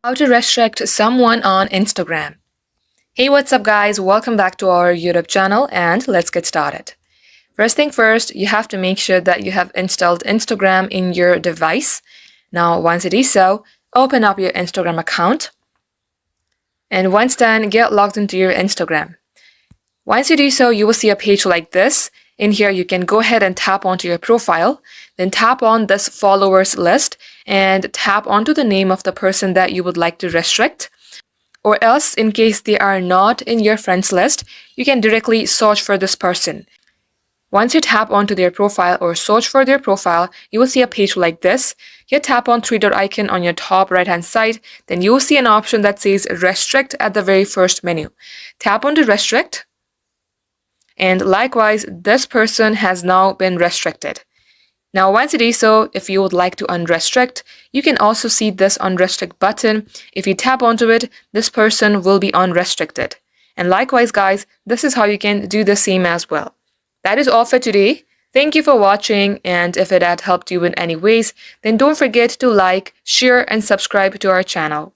How to restrict someone on Instagram. Hey, what's up guys? Welcome back to our YouTube channel and let's get started. First thing first, you have to make sure that you have installed Instagram in your device. Now, once it is so, open up your Instagram account. And once done, get logged into your Instagram. Once you do so, you will see a page like this. In here, you can go ahead and tap onto your profile, then tap on this followers list and tap onto the name of the person that you would like to restrict. Or else, in case they are not in your friends list, you can directly search for this person. Once you tap onto their profile or search for their profile, you will see a page like this. You tap on three dot icon on your top right hand side, then you will see an option that says restrict at the very first menu. Tap on to restrict. And likewise, this person has now been restricted. Now, once it is so, if you would like to unrestrict, you can also see this unrestrict button. If you tap onto it, this person will be unrestricted. And likewise, guys, this is how you can do the same as well. That is all for today. Thank you for watching, and if it had helped you in any ways, then don't forget to like, share, and subscribe to our channel.